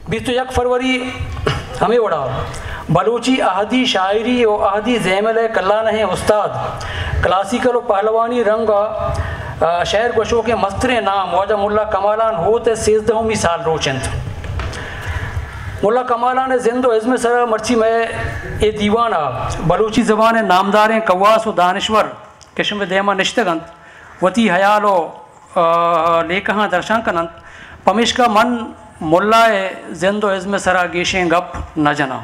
21 फरवरी हमें उड़ा बलूची अहदी शायरी और अहदी ज़ैमल कल्लान है उस्ताद क्लासिकल और पहलवानी रंग शहर गोशो के मस्तर नाम वाजा मुल्ला कमालान होते 13 साल रोचंद मुल्ला कमालान जिंदो इज़्म सर मर्ची में ये दीवाना बलूची ज़बान नामदार कवास व दानश्वर किस्म देमा निश्तगंत वती हयालो लेखा दर्शांकनंत पमिश का मन मुल्लाए जिंदो इज़्म सरा गेशें गप न जना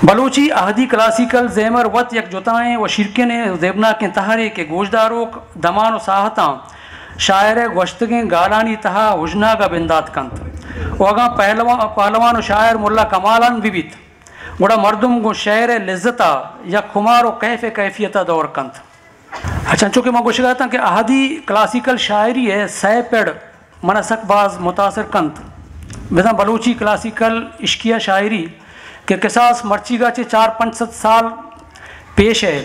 बलूची अहदी क्लासिकल ज़ेमर वत यक जुताएँ व शिरकन ज़ेबना के तहरे के गोशदारों दमान व साहता शायर गोश्तगें गालानी तहा हुजना का बिंदात कंत वगा पहलवान व शायर मुल्ला कमालान विवित गुड़ा मर्दुम गो शहर लिज्जता या खुमार व कैफियता दौर कंत। अच्छा चूँकि मैं गुश कहता कि अहदी क्लासिकल शायरी है सै पेड़ मनसकबाज मुतासर कंत बिना बलूची क्लासिकल इश्किया शायरी के किसास मर्ची का 4-5 साल पेश है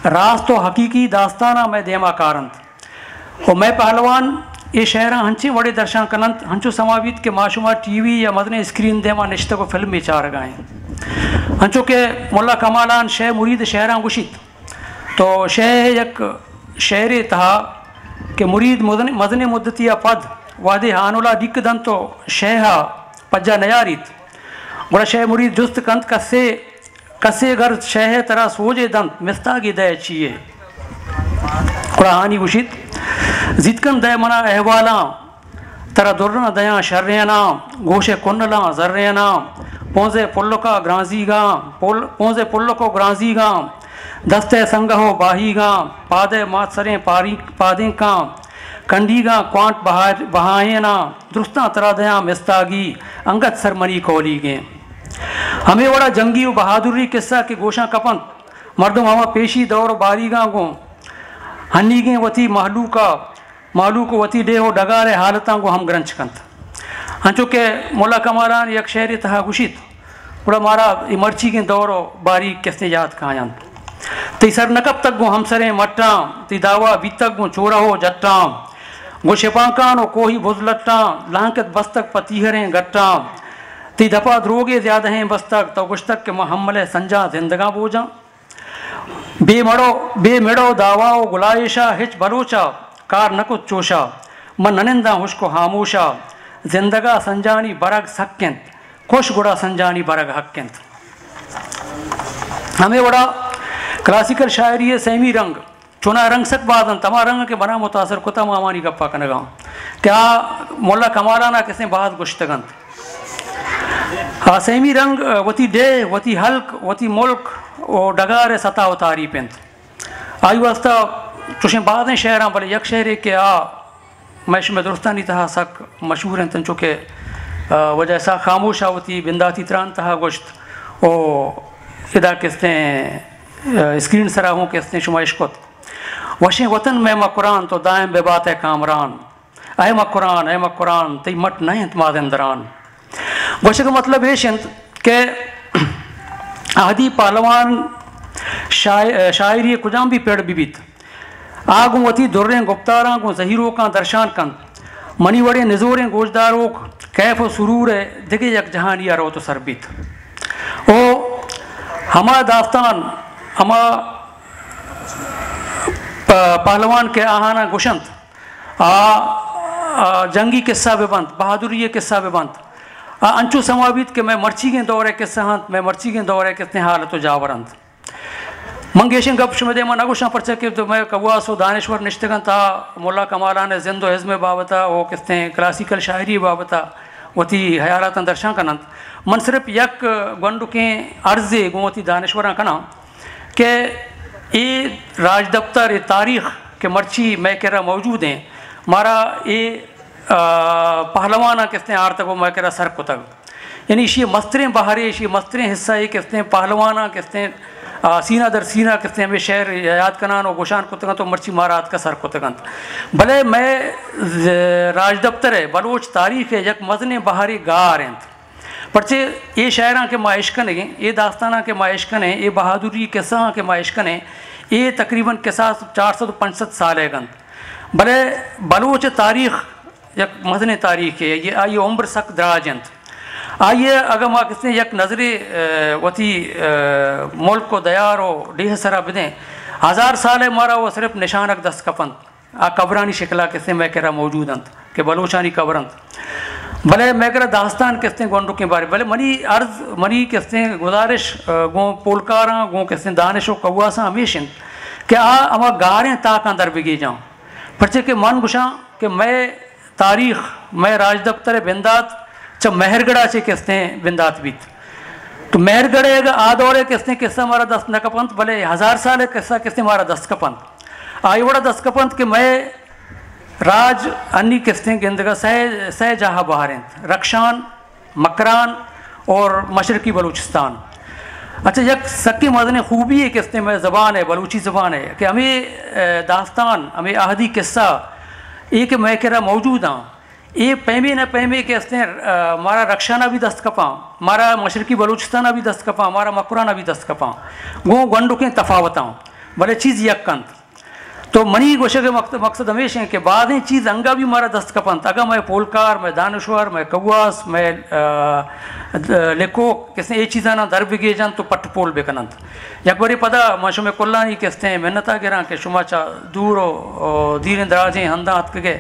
राज तो हकीकी दास्ताना मैं देमा कारंत और मैं पहलवान ये शहरा हंचे बड़े दर्शा कनंत हंचो समावित के माशुमा टीवी या मदने स्क्रीन देमा निश्ते को फिल्म में चार गाएँ हंचो के मुल्ला कमालान शह मुरीद शहरा गुशित तो शह यक शहर तहा के मुरीद मदने मुद्दतिया पद वादे हानुला दिक दन तो शहा पज्जा नयारित बड़ा शह मुरीद जुस्त कंत कसे घर शह तरह सोजे दंत मिस्तागी दय चाहिए कुरानी गुशित जितकन दय मना अहवाला तरह दुर्ना दया शर्रना गोशे कुन्नला जर्रना पोंजे पुल्लका ग्रांजीगा पोंजे पुल्लको ग्रांजीगा दस्ते संगहो बाहीगा पादे मात्सरें पादें का कंडीगा क्वांट बहायना दुरुस्ता तरादया मिस्तागी अंगत सरमनी कोली गे हमें बड़ा जंगी व बहादुरी किस्सा के गोशा कपंत मर्दम हवा पेशी दौर बारीगा गो हन्नी गे वती मालूक वती डेहो डगारे हालता गो हम ग्रंच कंत हंचो के मुल्ला कमालान यक शहर तहा गुशित बड़ा मारा इमर्ची के दौर बारी किसने याद कहाँ ती सर नकब तक गो हमसरें मट्टा ती दावा बीतक गो चोरा हो जट्टा गो शिपाकान हो कोही भुजलट्टा लांकत बस्तक पतीहरें गट्टा ती दपा द्रोगे ज्यादा हैं बस्तक तो गुश्तक के महमले संजा जिंदगा बोझा बेमड़ो दावाओ गुलाइशा हिच बलोचा कार नकुत चोशा मन ननिंदा हुश्को हामोशा जिंदगा संजानी बरग सक्यंत खुश गुड़ा संजानी बरग हक्यंत। हमें बड़ा क्लासिकल शायरी है सेमी रंग चुना रंग सक बादन तमा रंग के बना मुतासर कुता मामानी गप्पा का नगाम क्या मुल्ला कमालाना किसने बाद गुश्तगंत हाँ सेमी रंग वती डे वती हल्क वती मुल्क और डगार सता उतारी पेंत आयु वास्ता चुशे बाद शहर भले यक शहर के मैश में दुरुस्तानी तहा सक मशहूर हैं तंचो के वजह सा खामोशा वती बिंदाती त्रान तहा गोश्त ओ इदा किसने स्क्रीन सराहों किसने शुमाइश कोत वशे वतन में मकुरान तो दाएं बेबात है कामरान अय मकुरान तई मट नहीं तुम्हारे अंदरान वशे का मतलब ये शिंत के आदि पहलवान शायरी कुजाम भी पेड़ बिबित आगू वती दुर्रें गुप्तारा को जहीरों का दर्शान कन मनी वड़े निजोरें गोजदारों कैफ व सुरूर है दिखे यक जहानिया रो तो सरबित ओ हमा दास्तान हमा पहलवान के आहाना गुशंत जंगी किस्सा बेबंत बहादुरी किस्सा बेबंत अंचु समावित के मैं मर्ची के दौरे किस्सा हंत मैं मर्ची के दौरे कितने हालत जावरंत मंगेशन गप शुमे मन अगुशा परचे के तो मैं कवास दानेश्वर निश्तगन था मुल्ला कमाला ने जिंदो हिज़्म बाबता वो किसने क्लासिकल शायरी बाबता वती हयालात दर्शा कनंत मन सिर्फ यक गंडु के अर्जे गोती दानेश्वर कना के ये राज दफ्तर ये तारीख के मर्ची मैं कह रहा मौजूद हैं मारा ये पहलवाना किसने आर तक वो मैं कह रहा सर को तक यानी इसी मस्तरें बाहरे इसी मस्तरें हिस्सा ये किसने पहलवाना किसने सीना दर सीना किसने हमें शहर याद कनान और गोशान को तो मर्ची मारात का सर को तकंत भले मैं राज दफ्तर है बलोच तारीख है यक मजने बाहरी गार हैं परचे ये शायरा के माइशकन हैं ये दास्ताना के माइशकन हैं ये बहादुरी के सहा के माइशकन हैं ये तकरीबन के साथ 465 साल है गंत भले बलोच तारीख यक मजने तारीख है ये आई उम्र सक दराजंत आइए अगर मां किसने यक नजरे वती मुल्क को दयार और डीह सरा बिदें 1000 साल है मारा वो सिर्फ निशानक दस कपंत आ कबरानी शिकला किसने मैं कह रहा मौजूद अंत के बलोचानी कबरंत भले मैं कह रहा दास्तान किसने गोंडू के बारे भले मनी अर्ज मनी किसने गुजारिश गो पोलकारा गो किसने दानिश और कौआसा हमेशा कि आ अमा गारें ताक अंदर बिगी जाऊँ पर्चे के मन गुशा कि मैं तारीख मैं राज दफ्तर बिंदात जब मेहरगढ़ा से किसने बिंदात बीत तो मेहरगढ़ आदौरे किसने किस्सा मारा दस नकपंत भले 1000 साल है किस्सा किसने मारा दस कपंत आई बड़ा दस कपंत कि मैं राज अन्नी किस्तें गिंदगा सह जहाँ बहारें रक्षान मकरान और मशरकी बलूचिस्तान। अच्छा यक सक्की मदन खूबी है किस्तें में ज़बान है बलूची ज़बान है कि हमें दास्तान हमें आहदी किस्सा एक मैं कह रहा मौजूद हाँ ये पैमे न पैमे के हंसते मारा रक्षाना भी दस्त कपा मारा मशरकी बलूचिस्ताना भी दस्त कपा मारा मकुराना भी दस्त कपा गो गंडू के तफावत भले चीज़ यकंत तो मनी गोशे के मकसद हमेशा है कि बाद चीज़ अंगा भी मारा दस्त कपंत अगर मैं पोलकार मैं दानश्वर मैं कौआस मैं लेको किसने ये चीज़ा ना दर बिगे जान तो पट पोल बेकनंत यक बारी पता माशो में कुल्ला ही किसते मेहनता गिरा के शुमाचा दूर धीरे दराजे हंदा हथ के